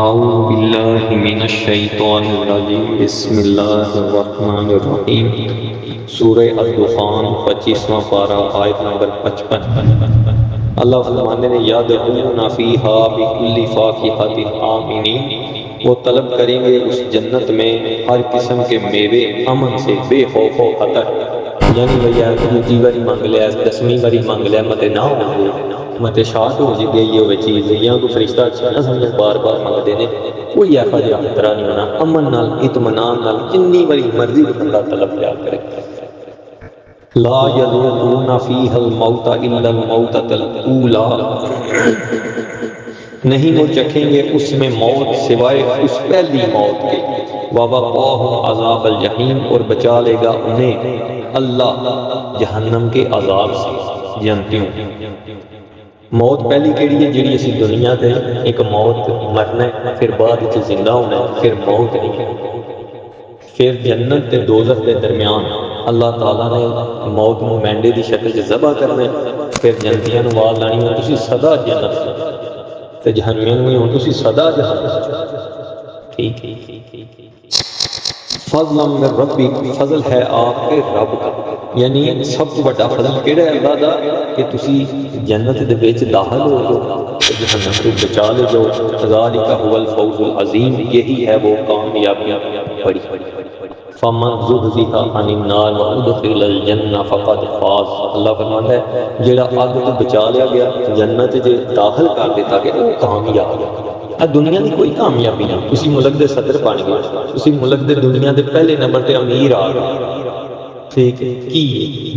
اعوذ باللہ من الشیطان الرجیم بسم اللہ الرحمن الرحیم سورہ الدخان 25واں پارہ آیت نمبر 55۔ اللہ فرمانے نے یدعون فیہا بکل فاکہۃ آمنین، وہ طلب کریں گے اس جنت میں ہر قسم کے میوے امن سے بے خوف و خطر۔ یعنی بھئی دوجی باری منگ لیا 10ویں باری منگ لیا متے نہ ہو متے شاٹ ہو جی گئی ہوئے چیز یا کوئی فرشتہ اچھا نہ سمجھ بار بار منگتے ہیں، کوئی ایسا جہا خطرہ نہیں ہونا، امن نال اطمینان نال جنی باری مرضی بندہ طلب کیا کرے۔ لا یذوقون فیہا الموت الا الموتۃ الاولی، نہیں وہ چکھیں گے اس میں موت سوائے اس پہلی موت کے۔ ووقاہم عذاب الجحیم، اور بچا لے گا انہیں اللہ جہنم کے عذاب سے، جنتیوں۔ موت پہلی کیڑی ہے جیڑی اسی دنیا تے ایک موت مرنا ہے، پھر بعد وچ زندہ ہونا ہے، پھر موت نہیں ہے۔ پھر جنت تے دوزخ کے درمیان اللہ تعالیٰ نے موت نو مینڈے دی شکل چ ذبح کرنا ہے، پھر جنتیاں نو آواز لانی ہے تسی سدا جنت تے جہنمیاں نو ہن تسی سدا جہنم۔ ٹھیک ہے، فضل من ربک، فضل ہے آپ کے رب کا، یعنی سب تو بڑا فضل کیڑا ہے اللہ دا کہ تسی جنت دے وچ داخل ہو جاؤ، جہنم تو بچا لے جاؤ۔ ذالک هو الفوز العظیم، یہی ہے وہ کامیابی بڑی۔ فمن زحزح عن النار وادخل الجنہ فقد فاز، اللہ فرماتا ہے جیڑا اگ تو بچا لیا گیا جنت دے داخل کر دیتا گیا وہ کامیاب ہے۔ دنیا دی کوئی کامیابی نہیں، کسی ملک دے صدر بن گئے، کسی ملک دے دنیا دے پہلے نمبر تے امیر آ گئے، ٹھیک ہے، کی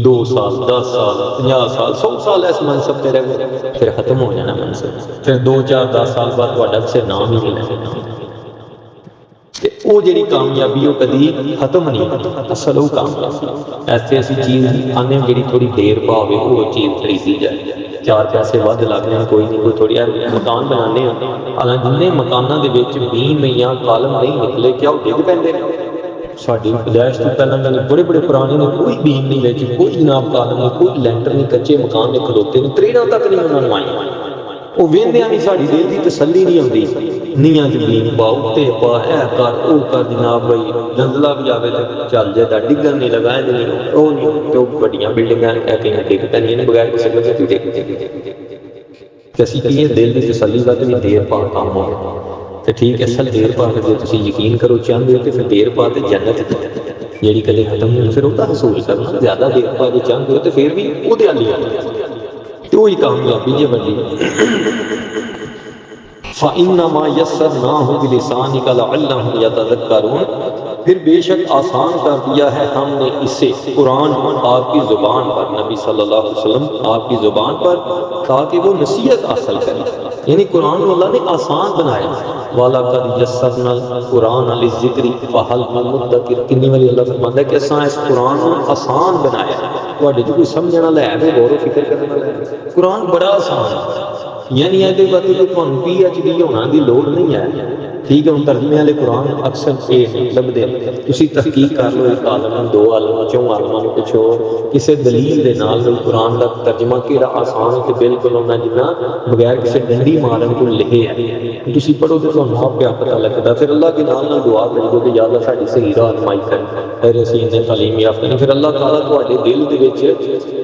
2 سال 10 سال 50 سال 100 سال اس منصب تے رہے پھر ختم ہو جانا منصب، پھر 2 4 10 سال بعد تہاڈا سے نام ہی نہیں لینا۔ وہ جڑی کامیابی وہ کدی ختم نہیں ہوتی، اصل وہ کامیابی ایسے ایسی چیز آنے جڑی تھوڑی دیر پا ہوئے وہ چیز خریدی جائے، 4 پیسے ود لگ جائیں کوئی نہیں، کوئی تھوڑی مکان بنانے ہیں، حالانکہ جن مکانوں کے وچ بیم یا کالم نہیں نکلے کیا وہ ڈگ پیندے نے؟ ساڈی پیدائش تو پہلے بڑے بڑے پرانے نے کوئی بیم نہیں ویچی، کوئی جناب کالم نہیں، کوئی لینٹر نہیں، کچے مکان نے کھلوتے نے، تریڑاں تک نہیں انہوں نے آئی، وہ ویندیاں نہیں ساڈی دل دی تسلی نہیں ہوندی، نیاں چ بیم پاؤ تے پا اے کر او کر جناب بھائی جنزلہ بھی آوے تے چل جائے تا ڈگن نہیں لگائے نہیں او نہیں تو بڑیاں بلڈنگاں کہیں ڈگ پینیاں نے بغیر کسی وجہ تو ڈگ تے اسی کیے دل دی تسلی دا تے دیر پا کام ہو تے ٹھیک ہے، اصل دیر پا کے جے تسی یقین کرو چاہندے تے پھر دیر پا تے جنت جیڑی کدے ختم نہیں پھر وہ حصول کرنا، زیادہ دیر پا کے چاہندے ہو تے پھر بھی او دے علی تو ہی کامیابی جے بڑی۔ فَإِنَّمَا يَسَّرْنَاهُ بِلِسَانِكَ لَعَلَّهُمْ يَتَذَكَّرُونَ، پھر بے شک آسان کر دیا ہے ہم نے اسے قرآن آپ کی زبان پر، نبی صلی اللہ علیہ وسلم آپ کی زبان پر، تاکہ وہ نصیحت حاصل کرے، یعنی قرآن کو اللہ نے آسان بنایا۔ وَلَقَدْ يَسَّرْنَا الْقُرْآنَ لِلذِّكْرِ فَهَلْ مِن مُدَّكِرٍ، کتنی باری اللہ فرماتا ہے کہ اساں اس قرآن کو آسان بنایا، تواڈے جو کوئی سمجھنے والا ہے غور و فکر کرنے والا ہے، قرآن بڑا آسان ہے، یعنی یہ بات کہ تمہیں پی ایچ ڈی ہونا دی لوڑ نہیں ہے، ٹھیک ہے، ہوں ترجمے والے قرآن اکثر یہ مطلب دے تسی تحقیق کر لو، ایک عالم 2 عالم 4 عالم پوچھو کسی دلیل دے نال قرآن کا ترجمہ کیڑا آسان ہے تے بالکل ہونا جنہ بغیر کسی ڈنڈی مارن کو لکھے ہے، تسی پڑھو تو تمہیں آپ پہ پتہ لگتا، پھر اللہ کے نال نال دعا کرو کہ یا اللہ ساڈی صحیح رہنمائی کر، پھر اسی نے تعلیم یافتہ نہیں، پھر اللہ تعالیٰ تواڈے دل دے وچ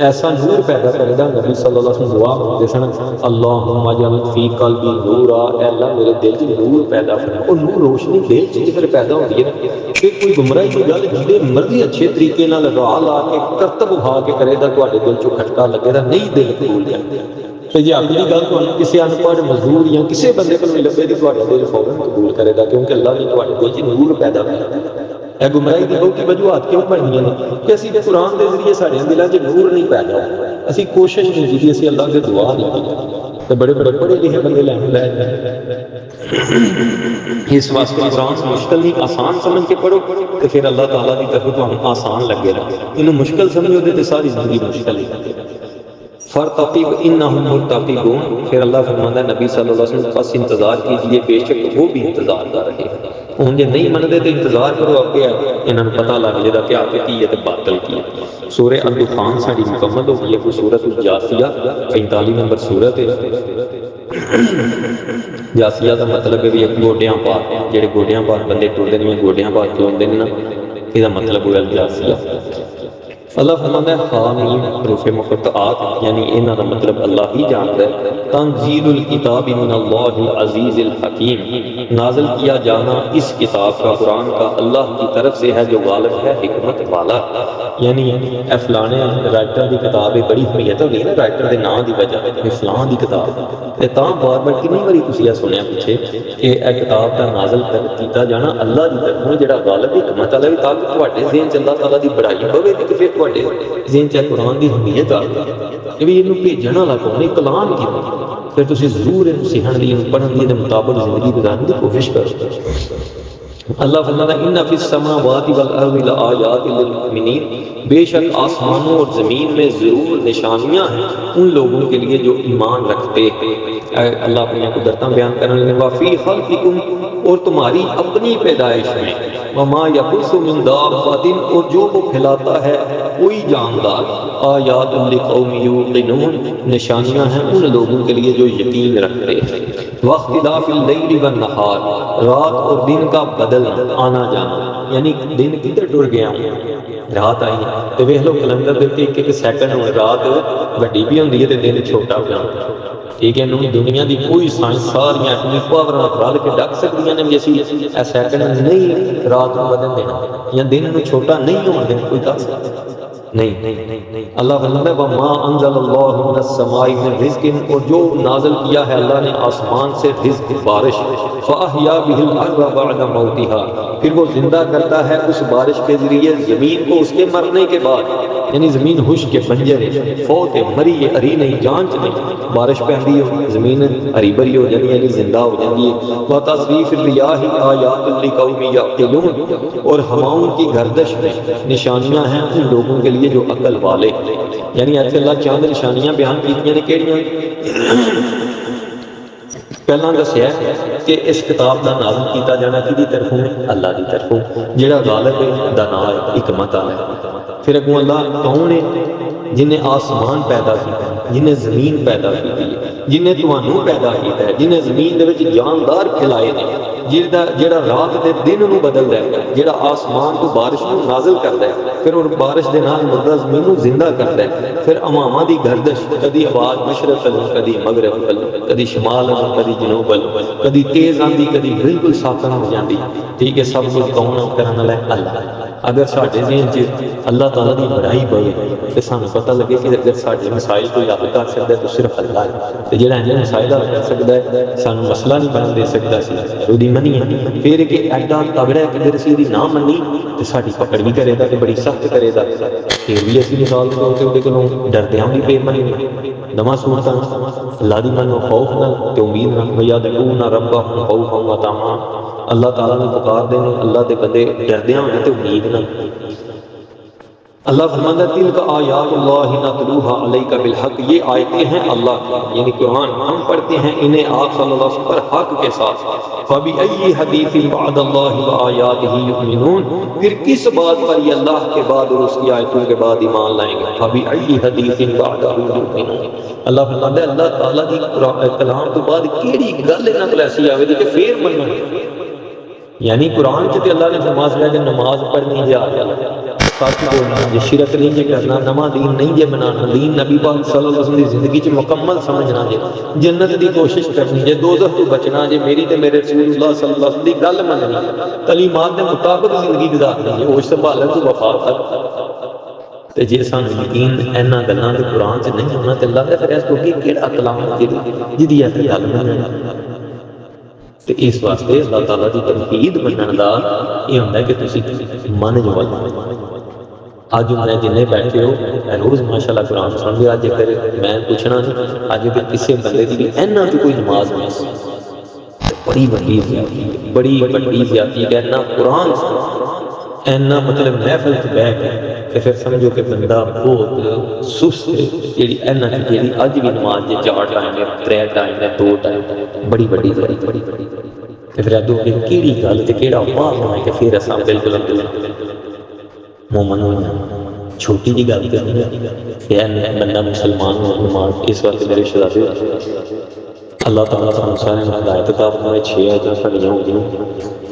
ایسا نور پیدا کرے گا۔ نبی صلی اللہ علیہ وسلم دعا کرتے سن اللہم اجعل فی قلبی نورا، اے اللہ میرے دل چ نور پیدا فرما، اور نور روشنی دل چ پھر پیدا ہوتی ہے نا، پھر کوئی گمراہی کی گل جہے مرضی اچھے طریقے نال راہ لا کے کرتب اٹھا کے کرے گا تواڈے دل چ کھٹکا لگے گا نہیں دل قبول کرے، تے جے اگلی گل تانوں کسی ان پڑھ مزدور یا کسی بندے کو نہیں لبے تے تواڈا دل فوراً قبول کرے گا، کیونکہ اللہ نے تواڈے دل چ نور پیدا کیا۔ اے گمراہی دی بہت وجوہات کیوں بنیاں نے کہ اسی قرآن دے ذریعے ساڈے دلاں چ نور نہیں پیدا ہوا، اسی کوشش نہیں کی، اسی اللہ دے دعا نہیں کی، تے بڑے بڑے پڑھے لکھے بندے لے اس واسطے قرآن مشکل نہیں، آسان سمجھ کے پڑھو تو پھر اللہ تعالیٰ کی طرف تمہیں آسان لگے گا، انہوں مشکل سمجھو تے ساری زندگی مشکل ہی لگے گا۔ فَارْتَقِبْ إِنَّهُمْ مُرْتَقِبُونَ، پھر اللہ فرماتا ہے نبی صلی اللہ علیہ وسلم پاس انتظار کیجئے، بے شک وہ بھی انتظار کر رہے ہیں، ہوں جے نہیں مندے تو انتظار کرو، اگے انہوں نے پتہ لگ جائے گا کہ آپ کی ہے تو باطل کی ہے۔ سورہ الدخان ساری مکمل ہو گئی ہے، کوئی سورۃ الجاثیہ 45 نمبر سورت ہے۔ جاسیہ کا مطلب ہے بھی ایک گوڈیاں پا جڑے گوڈیاں پا بندے ٹرتے ہیں گوڈیاں پا چلتے ہیں نا، یہ مطلب ہوا جاسیہ۔ اللہ فرماتا ہے حامیم حروف مقطعات، یعنی انہاں دا مطلب اللہ ہی جانتا ہے۔ تنزیل الکتاب من اللہ العزیز الحکیم، نازل کیا جانا اس کتاب کا، قرآن کا، اللہ کی طرف سے ہے جو غالب ہے، حکمت والا۔ یعنی اے فلانے رائٹر دی کتاب ہے، بڑی حمیت ہوگی نا رائٹر دے نام دی وجہ فلاں دی کتاب تے تاں بار بار کنی باری تسی یہ سنیا پیچھے کہ اے کتاب دا نازل کیتا جانا اللہ دی طرفوں جڑا غالب حکمت والا، تاکہ تواڈے ذہن چ اللہ تعالیٰ دی بڑائی ہوے تے پھر تواڈے ذہن چ قرآن دی حمیت آ کہ بھی اینوں بھیجن والا کون، کلام کیتا، پھر تسی ضرور اینوں سیکھن دی، پڑھن دی، مطابق زندگی گزارنے دی کوشش کرو۔ اللہ فرماتا ہے ان فی السماوات والارض لآیات للمؤمنین، بے شک آسمانوں اور زمین میں ضرور نشانیاں ہیں ان لوگوں کے لیے جو ایمان رکھتے ہیں۔ اللہ اپنی قدرتاں بیان کرنے لگے وفی خلقکم، اور تمہاری اپنی پیدائش میں، وما یبث من دابۃ، اور جو وہ پھیلاتا ہے کوئی جاندار، آیات لقوم یوقنون، نشانیاں ہیں ان لوگوں کے لیے جو یقین رکھتے ہیں۔ واختلاف اللیل والنہار، رات اور دن کا بدلنا، آنا جانا، یعنی دن کدھر ٹر گیا ہوں، رات آئی ہے تو ویکھ لو کیلنڈر دے تے ایک سیکنڈ ہوئے، رات وڈی بھی ہوندی ہے تے دن چھوٹا ہو جاندا ہے۔ ٹھیک ہے، دنیا دی کوئی سائنس ساریاں اپنی پاور رل کے ڈک سکدیاں نے بھی اسی اے سیکنڈ نہیں رات نوں بدل دینا یا دن نوں چھوٹا نہیں ہوਣ دینا، کوئی دس نہیں۔ اللہ فرماتا ہے وما انزل اللہ من السماء من رزق، اور جو نازل کیا ہے اللہ نے آسمان سے رزق، بارش، فاحیا به الارض بعد موتها، پھر وہ زندہ کرتا ہے اس بارش کے ذریعے زمین کو اس کے مرنے کے بعد، یعنی زمین خشک بنجر فوت مری ہری نہیں، جانچ نہیں، بارش پہندی ہو زمین ہری بھری ہو جاتی ہے، یعنی زندہ ہو جاتی ہے۔ وتصریف الریاح آیات لقوم یعقلون، اور ہواؤں کی گردش میں نشانیاں ہیں ان لوگوں کے لیے جو عقل والے، یعنی ایسے اللہ چاند نشانیاں بیان کیتیاں نے کیڑیاں؟ پہلا دسیا کہ اس کتاب دا نازل کیتا جانا کدی طرفوں؟ اللہ دی طرفوں، جڑا غالب ہے، دانا ہے، حکمت والا ہے۔ پھر اگوں اللہ کون ہے؟ جن نے آسمان پیدا کیتا ہے، جن نے زمین پیدا کی ہے، جن نے تانوں پیدا کیتا ہے، جن نے زمین دے وچ جاندار پھیلائے نے، جڑا رات دے دن نوں بدلدا ہے، جڑا آسمان تو بارش نوں نازل کردا ہے، پھر اور بارش دے نال مردہ زمین نوں زندہ کردا ہے، پھر اماماں دی گردش، کدی آواز مشرق ال، کدی مغرب ال، کدی شمال ال، کدی جنوب ال، کدی تیز آندی، کدی بالکل ساکن ہو جاندی۔ ٹھیک ہے، سب کچھ کون کرن والا ہے؟ اللہ۔ اگر ساڈے ذہن چ اللہ تعالیٰ دی بڑائی پئے تے سانوں پتہ لگے کہ اگر ساڈے مسائل کوئی حل کر سکدا ہے تو صرف اللہ ہے، تے جڑا انہاں مسائل حل کر سکدا ہے سانوں مسئلہ نہیں بن دے سکدا سی اودی منی ہے۔ پھر کہ ایڈا تگڑا ہے کہ اسی دی نہ منی تے ساڈی پکڑ بھی کرے گا تے بڑی سخت کرے گا، پھر بھی اسی مثال دے طور تے اودے کولوں ڈردیاں بھی بے منی نواں صورتاں اللہ دی منو خوف نال تے امید نال، وَيَدْعُونَ رَبَّهُمْ خَوْفًا وَطَمَعًا، اللہ تعالیٰ نے پکار دے نے، اللہ دے بندے ڈردیاں ہونے تے امید نال۔ اللہ فرماتا ہے تلک آیات اللہ نتلوها علیک بالحق، یہ آیتیں ہیں اللہ کی، یعنی قرآن ہم پڑھتے ہیں انہیں آپ صلی اللہ علیہ وسلم پر حق کے ساتھ۔ فبأي حدیث بعد اللہ وآیاتہ یؤمنون، پھر کس بات پر یہ اللہ کے بعد اور اس کی آیتوں کے بعد ایمان لائیں گے؟ فبأي حدیث بعدہ یؤمنون، اللہ فرماتا ہے اللہ تعالیٰ کی کلام تو بعد کیڑی گل انہاں کول ایسی آوے کہ پھر منو۔ یعنی قرآن چ اللہ نے نماز لے کے نماز پڑھنی جا سچ بولنا جی، شرک نہیں جے کرنا، نواں دین نہیں جے بنانا، دین نبی پاک صلی اللہ علیہ وسلم دی زندگی چ مکمل سمجھنا جے، جنت دی کوشش کرنی جے، دوزخ تو بچنا جے، میری تے میرے رسول اللہ صلی اللہ علیہ وسلم دی گل مننی، تعلیمات دے مطابق زندگی گزارنی جے، ہوش سنبھالن تو وفات تک۔ تے جے سانوں یقین انہاں گلاں دے قرآن چ نہیں ہونا تے اللہ دے پھر اس کو کیڑا کلام جدی ایسی گل مننا؟ تے اس واسطے اللہ تعالیٰ دی توحید منن دا یہ ہوندا ہے کہ تسی من جو اج میں جنے بیٹھے ہو روز ماشاءاللہ قرآن سن لیا، اج اگر میں پوچھنا نہیں اج اگر کسی بندے دی اینا تو کوئی نماز نہیں، بڑی بڑی زیادتی، بڑی بڑی زیادتی ہے نہ قرآن اینا مطلب محفل چ بیٹھ کے پھر سمجھو کہ بندہ بہت سست ہے، جیڑی اینا جیڑی اج بھی نماز دے 4 ٹائم ہے، 3 ٹائم ہے، 2 ٹائم، بڑی بڑی بڑی تے پھر ادو کہ کیڑی گل تے کیڑا واہ ہونا ہے کہ پھر اساں بالکل مومن ہونا، چھوٹی جی گل نہیں ہے بندہ مسلمان ہو نماز اس وقت میرے شہزادے اللہ تعالیٰ سانوں سارے ہدایت عطا فرمائے. 6 آیتاں ساڈیاں ہو گئیاں.